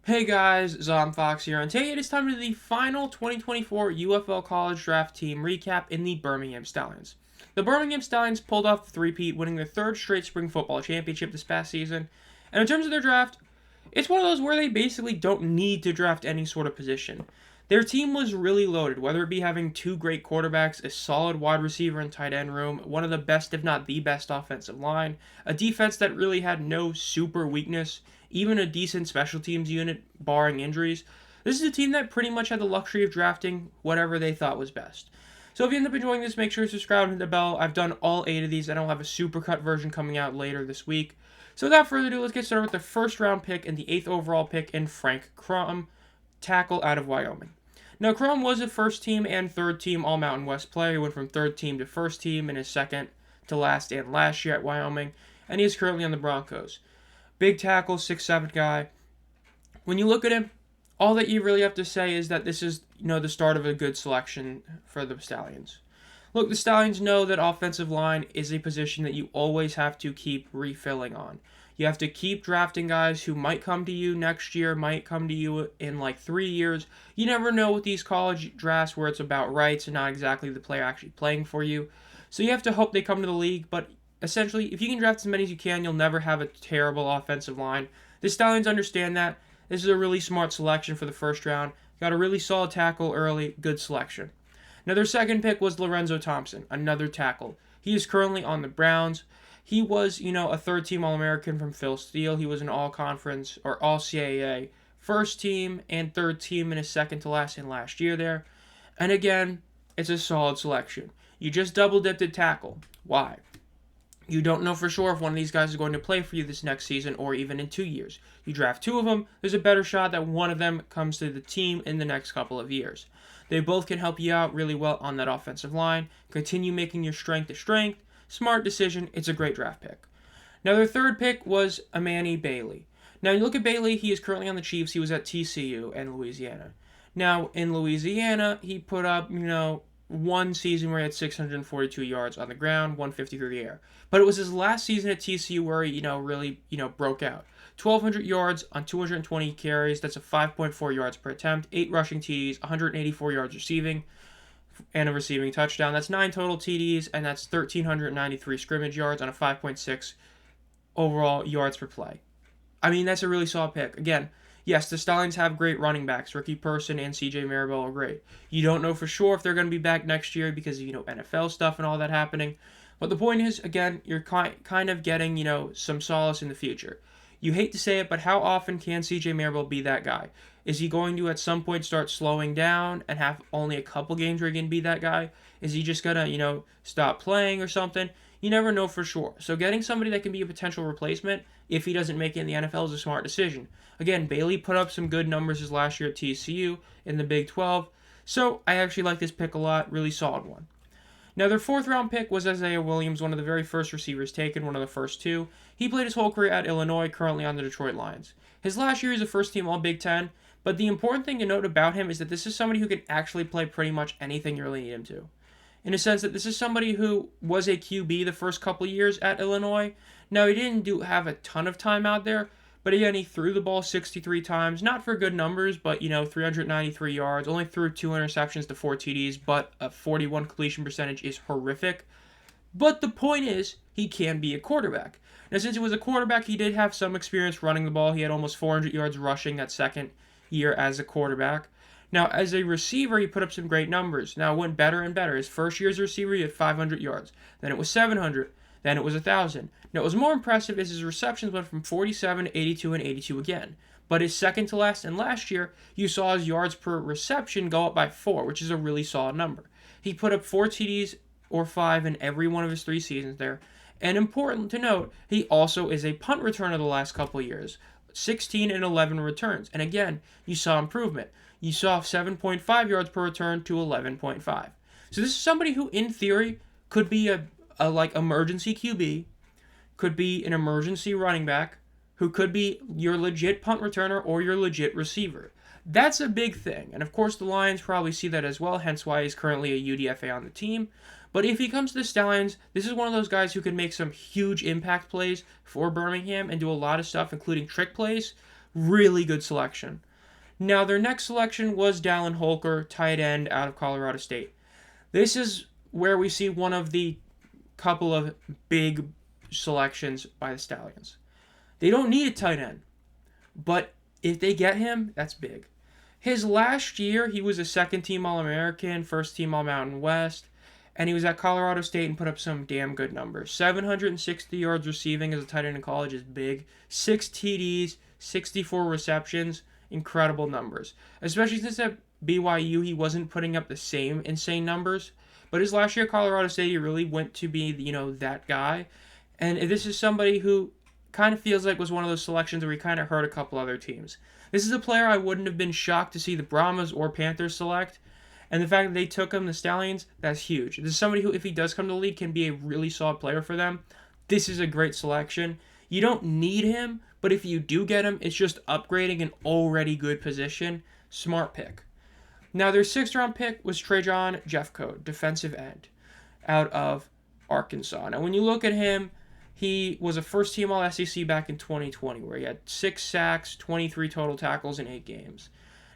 Hey guys, Fox here, and today it is time to do the final 2024 UFL College Draft team recap in the Birmingham Stallions. The Birmingham Stallions pulled off the three-peat, winning their third straight spring football championship this past season, and in terms of their draft, it's one of those where they basically don't need to draft any sort of position. Their team was really loaded, whether it be having two great quarterbacks, a solid wide receiver and tight end room, one of the best, if not the best, offensive line, a defense that really had no super weakness, even a decent special teams unit, barring injuries. This is a team that pretty much had the luxury of drafting whatever they thought was best. So if you end up enjoying this, make sure to subscribe and hit the bell. I've done all 8 of these, and I'll have a supercut version coming out later this week. So without further ado, let's get started with the first round pick and the 8th overall pick in Frank Crum, tackle out of Wyoming. Now, Crum was a first team and third team All Mountain West player. He went from third team to first team in his second to last and last year at Wyoming, and he is currently on the Broncos. Big tackle, 6'7" guy. When you look at him, all that you really have to say is that this is, the start of a good selection for the Stallions. Look, the Stallions know that offensive line is a position that you always have to keep refilling on. You have to keep drafting guys who might come to you next year, might come to you in like 3 years. You never know with these college drafts where it's about rights and not exactly the player actually playing for you. So you have to hope they come to the league, but essentially, if you can draft as many as you can, you'll never have a terrible offensive line. The Stallions understand that. This is a really smart selection for the first round. Got a really solid tackle early, good selection. Now, their second pick was Lorenzo Thompson, another tackle. He is currently on the Browns. He was, a third-team All-American from Phil Steele. He was an All-Conference or All-CAA first team and third team in his second to last and last year there. And again, it's a solid selection. You just double-dipped at tackle. Why? You don't know for sure if one of these guys is going to play for you this next season or even in 2 years. You draft two of them, there's a better shot that one of them comes to the team in the next couple of years. They both can help you out really well on that offensive line. Continue making your strength a strength. Smart decision. It's a great draft pick. Now, their third pick was Amani Bailey. Now, you look at Bailey, he is currently on the Chiefs. He was at TCU in Louisiana. Now, in Louisiana, he put up, one season where he had 642 yards on the ground, 150 through the air. But it was his last season at TCU where he, really, broke out. 1,200 yards on 220 carries. That's a 5.4 yards per attempt. 8 rushing TDs, 184 yards receiving, and a receiving touchdown. That's 9 total TDs, and that's 1,393 scrimmage yards on a 5.6 overall yards per play. I mean, that's a really solid pick. Again, yes, the Stallions have great running backs. Ricky Person and CJ Maribel are great. You don't know for sure if they're going to be back next year because of, NFL stuff and all that happening. But the point is, again, you're kind of getting, some solace in the future. You hate to say it, but how often can CJ Maribel be that guy? Is he going to at some point start slowing down and have only a couple games where he can be that guy? Is he just going to, stop playing or something? You never know for sure. So getting somebody that can be a potential replacement if he doesn't make it in the NFL is a smart decision. Again, Bailey put up some good numbers his last year at TCU in the Big 12. So I actually like this pick a lot. Really solid one. Now, their fourth round pick was Isaiah Williams, one of the very first receivers taken, one of the first two. He played his whole career at Illinois, currently on the Detroit Lions. His last year, he was a first team All Big Ten, but the important thing to note about him is that this is somebody who can actually play pretty much anything you really need him to. In a sense that this is somebody who was a QB the first couple years at Illinois. Now, he didn't have a ton of time out there, but again, he threw the ball 63 times, not for good numbers, but, 393 yards, only threw 2 interceptions to 4 TDs, but a 41 completion percentage is horrific. But the point is, he can be a quarterback. Now, since he was a quarterback, he did have some experience running the ball. He had almost 400 yards rushing that second year as a quarterback. Now, as a receiver, he put up some great numbers. Now, it went better and better. His first year as a receiver, he had 500 yards. Then it was 700. Then it was 1,000. Now, what was more impressive is his receptions went from 47 to 82 and 82 again. But his second to last and last year, you saw his yards per reception go up by 4, which is a really solid number. He put up 4 TDs or 5 in every one of his 3 seasons there. And important to note, he also is a punt returner the last couple of years. 16 and 11 returns. And again, you saw improvement. You saw 7.5 yards per return to 11.5. So this is somebody who, in theory, could be a emergency QB, could be an emergency running back, who could be your legit punt returner or your legit receiver. That's a big thing. And of course, the Lions probably see that as well, hence why he's currently a UDFA on the team. But if he comes to the Stallions, this is one of those guys who can make some huge impact plays for Birmingham and do a lot of stuff, including trick plays, Really good selection. Now, their next selection was Dallin Holker, tight end out of Colorado State. This is where we see one of the couple of big selections by the Stallions. They don't need a tight end, but if they get him, that's big. His last year, he was a second-team All-American, first-team All-Mountain West, and he was at Colorado State and put up some damn good numbers. 760 yards receiving as a tight end in college is big. 6 TDs, 64 receptions, incredible numbers. Especially since at BYU, he wasn't putting up the same insane numbers. But his last year at Colorado State, he really went to be, that guy. And this is somebody who kind of feels like was one of those selections where he kind of hurt a couple other teams. This is a player I wouldn't have been shocked to see the Brahmas or Panthers select. And the fact that they took him, the Stallions, that's huge. This is somebody who, if he does come to the league, can be a really solid player for them. This is a great selection. You don't need him, but if you do get him, it's just upgrading an already good position. Smart pick. Now, their 6th-round pick was Trajan Jeffcoat, defensive end, out of Arkansas. Now, when you look at him, he was a first-team All-SEC back in 2020, where he had 6 sacks, 23 total tackles in 8 games.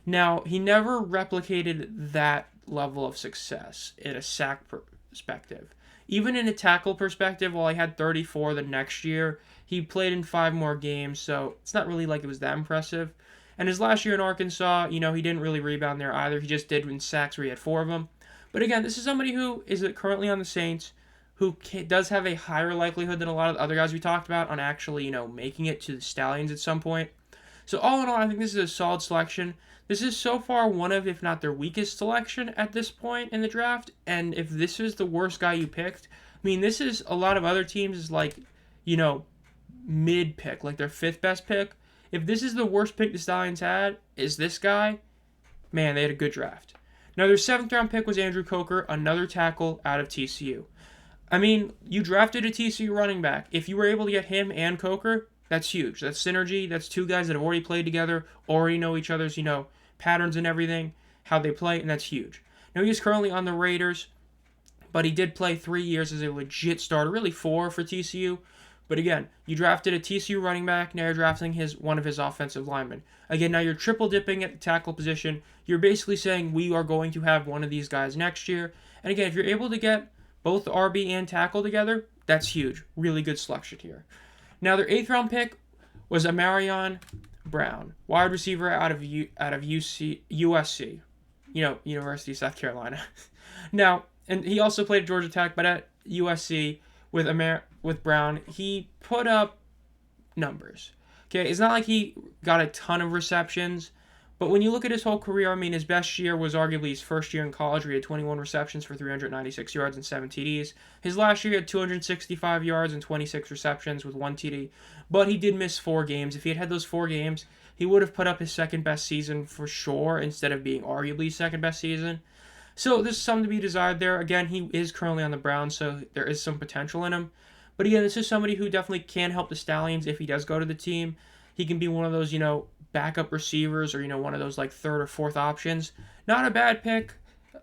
Now, he never replicated that level of success in a sack perspective. Even in a tackle perspective, while he had 34 the next year, he played in 5 more games, so it's not really like it was that impressive. And his last year in Arkansas, he didn't really rebound there either. He just did in sacks where he had 4 of them. But again, this is somebody who is currently on the Saints, who does have a higher likelihood than a lot of the other guys we talked about on actually, making it to the Stallions at some point. So all in all, I think this is a solid selection. This is so far one of, if not their weakest selection at this point in the draft. And if this is the worst guy you picked, this is a lot of other teams is like, mid-pick, like their 5th best pick. If this is the worst pick the Stallions had, is this guy, man, they had a good draft. Now, their 7th-round pick was Andrew Coker, another tackle out of TCU. You drafted a TCU running back. If you were able to get him and Coker, that's huge. That's synergy. That's 2 guys that have already played together, already know each other's, patterns and everything, how they play, and that's huge. Now, he's currently on the Raiders, but he did play 3 years as a legit starter, really 4 for TCU. But again, you drafted a TCU running back, now you're drafting one of his offensive linemen. Again, now you're triple dipping at the tackle position. You're basically saying we are going to have one of these guys next year. And again, if you're able to get both RB and tackle together, that's huge. Really good selection here. Now, their 8th-round pick was Amarion Brown, wide receiver out of USC, University of South Carolina. Now, and he also played at Georgia Tech, but at USC with Brown, he put up numbers. Okay, it's not like he got a ton of receptions, but when you look at his whole career, his best year was arguably his first year in college, where he had 21 receptions for 396 yards and 7 TDs. His last year, he had 265 yards and 26 receptions with 1 TD, but he did miss 4 games. If he had those 4 games, he would have put up his 2nd-best season for sure, instead of being arguably his 2nd-best season. So there's something to be desired there. Again, he is currently on the Browns, so there is some potential in him. But again, this is somebody who definitely can help the Stallions if he does go to the team. He can be one of those, backup receivers or, one of those like 3rd or 4th options. Not a bad pick.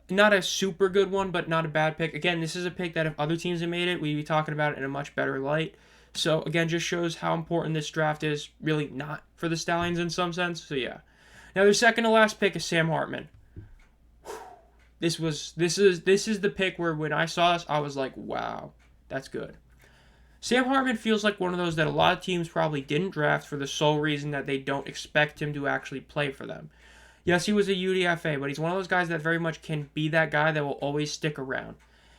Not a super good one, but not a bad pick. Again, this is a pick that if other teams had made it, we'd be talking about it in a much better light. So again, just shows how important this draft is. Really not for the Stallions in some sense. So yeah. Now their 2nd to last pick is Sam Hartman. This is the pick where when I saw this, I was like, wow, that's good. Sam Hartman feels like one of those that a lot of teams probably didn't draft for the sole reason that they don't expect him to actually play for them. Yes, he was a UDFA, but he's one of those guys that very much can be that guy that will always stick around.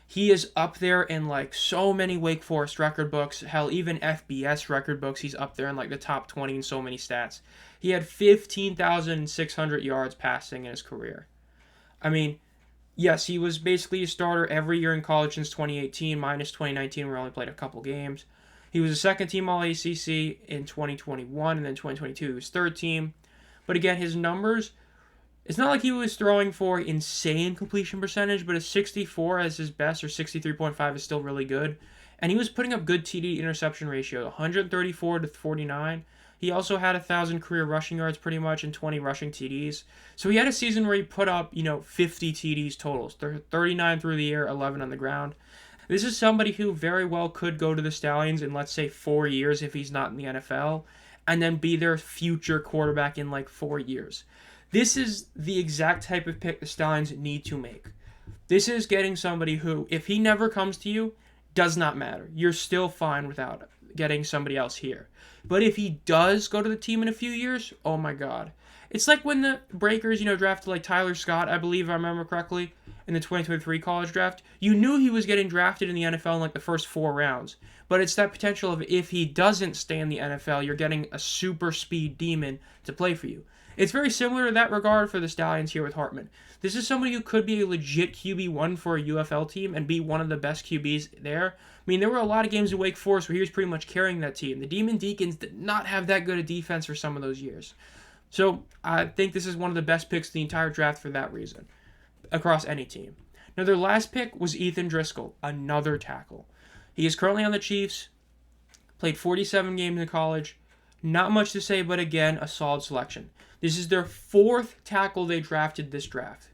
He is up there in like so many Wake Forest record books, hell, even FBS record books, he's up there in like the top 20 in so many stats. He had 15,600 yards passing in his career. Yes, he was basically a starter every year in college since 2018, minus 2019, where he only played a couple games. He was a 2nd-team All-ACC in 2021, and then 2022 he was 3rd team. But again, his numbers, it's not like he was throwing for insane completion percentage, but a 64 as his best, or 63.5 is still really good. And he was putting up good TD interception ratio, 134 to 49. He also had 1,000 career rushing yards pretty much and 20 rushing TDs. So he had a season where he put up, 50 TDs totals, 39 through the air, 11 on the ground. This is somebody who very well could go to the Stallions in, let's say, 4 years if he's not in the NFL. and then be their future quarterback in like 4 years. This is the exact type of pick the Stallions need to make. This is getting somebody who, if he never comes to you, does not matter. You're still fine without getting somebody else here. But if he does go to the team in a few years, oh my God. It's like when the Breakers, drafted like Tyler Scott, I believe, I remember correctly, in the 2023 college draft. You knew he was getting drafted in the NFL in like the first 4 rounds. But it's that potential of if he doesn't stay in the NFL, you're getting a super speed demon to play for you. It's very similar to that regard for the Stallions here with Hartman. This is somebody who could be a legit QB1 for a UFL team and be one of the best QBs there. I mean, there were a lot of games in Wake Forest where he was pretty much carrying that team. The Demon Deacons did not have that good a defense for some of those years. So I think this is one of the best picks of the entire draft for that reason, across any team. Now, their last pick was Ethan Driscoll, another tackle. He is currently on the Chiefs, played 47 games in college. Not much to say, but again, a solid selection. This is their 4th tackle they drafted this draft.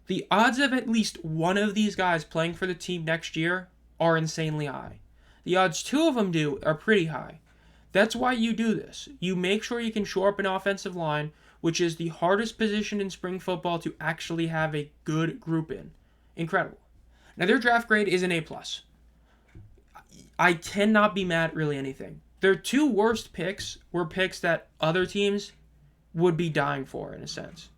The odds of at least one of these guys playing for the team next year are insanely high. The odds 2 of them do are pretty high. That's why you do this. You make sure you can shore up an offensive line, which is the hardest position in spring football to actually have a good group in. Incredible. Now, their draft grade is an A+. I cannot be mad at really anything. Their 2 worst picks were picks that other teams would be dying for, in a sense.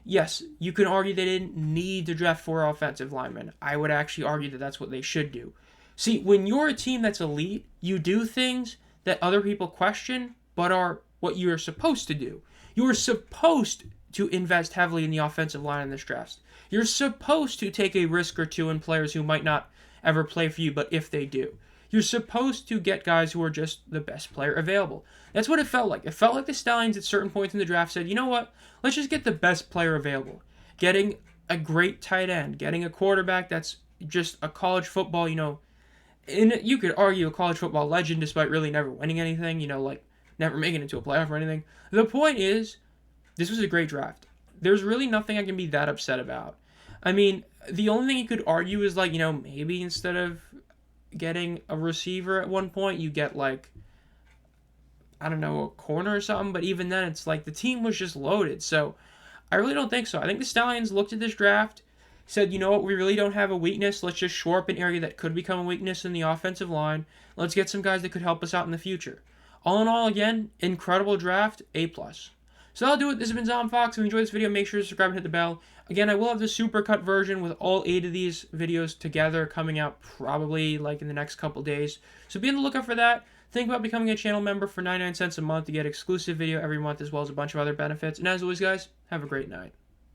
Yes, you can argue they didn't need to draft 4 offensive linemen. I would actually argue that that's what they should do. See, when you're a team that's elite, you do things that other people question, but are what you're supposed to do. You're supposed to invest heavily in the offensive line in this draft. You're supposed to take a risk or 2 in players who might not ever play for you, but if they do. You're supposed to get guys who are just the best player available. That's what it felt like. It felt like the Stallions at certain points in the draft said, you know what? Let's just get the best player available. Getting a great tight end. Getting a quarterback that's just a college football, and you could argue a college football legend despite really never winning anything, like never making it to a playoff or anything. The point is, this was a great draft. There's really nothing I can be that upset about. I mean, the only thing you could argue is like, maybe instead of getting a receiver at one point, you get like, I don't know, a corner or something. But even then, it's like the team was just loaded. So I really don't think so. I think the Stallions looked at this draft, said, you know what, we really don't have a weakness. Let's just shore up an area that could become a weakness in the offensive line. Let's get some guys that could help us out in the future. All in all, again, incredible draft, A+. So that'll do it. This has been Zom Fox. If you enjoyed this video, make sure to subscribe and hit the bell. Again, I will have the supercut version with all 8 of these videos together coming out probably like in the next couple days. So be on the lookout for that. Think about becoming a channel member for 99 cents a month to get exclusive video every month as well as a bunch of other benefits. And as always, guys, have a great night.